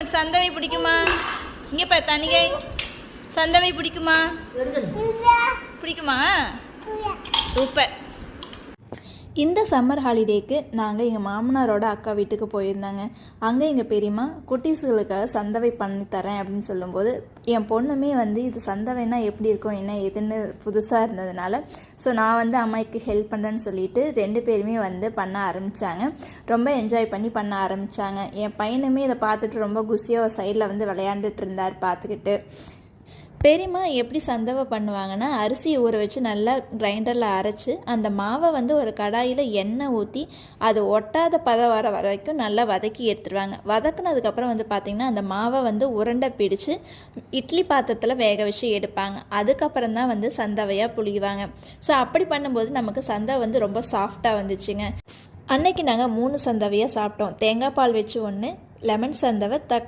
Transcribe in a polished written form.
சந்தவை பிடிக்குமா? இங்கே பாரு தனிகை, சந்தவை பிடிக்குமா? பிடிக்குமா? சூப்பர். இந்த சம்மர் ஹாலிடேக்கு நாங்கள் எங்கள் மாமனாரோட அக்கா வீட்டுக்கு போயிருந்தாங்க. அங்கே எங்கள் பெரியம்மா குட்டீஸுகளுக்காக சந்தவை பண்ணித்தரேன் அப்படின்னு சொல்லும்போது என் பொண்ணுமே இது சந்தவைனா எப்படி இருக்கும் என்ன எதுன்னு புதுசாக இருந்ததுனால நான் அம்மாய்க்கு ஹெல்ப் பண்ணுறேன்னு சொல்லிட்டு 2 பேருமே பண்ண ஆரம்பித்தாங்க. ரொம்ப என்ஜாய் பண்ண ஆரம்பித்தாங்க. என் பையனுமே இதை பார்த்துட்டு ரொம்ப குஷியாக சைடில் விளையாண்டுட்டு இருந்தார் பார்த்துக்கிட்டு. பெரியம்மா எப்படி சந்தவை பண்ணுவாங்கன்னா, அரிசியை ஊற வச்சு நல்லா கிரைண்டரில் அரைச்சி அந்த மாவை ஒரு கடாயில் எண்ணெய் ஊற்றி அது ஒட்டாத பதம் வர வரைக்கும் நல்லா வதக்கி எடுத்துருவாங்க. வதக்குனதுக்கப்புறம் பார்த்திங்கன்னா அந்த மாவை உருண்டை பிடிச்சு இட்லி பாத்திரத்தில் வேக வச்சு எடுப்பாங்க. அதுக்கப்புறம் தான் சந்தவையாக புளிவாங்க. அப்படி பண்ணும்போது நமக்கு சந்தவை ரொம்ப சாஃப்டாக வந்துச்சுங்க. அன்னைக்கு நாங்கள் 3 சந்தவையாக சாப்பிட்டோம். தேங்காய் பால் வச்சு 1, லெமன் சந்தவை, தக்காளி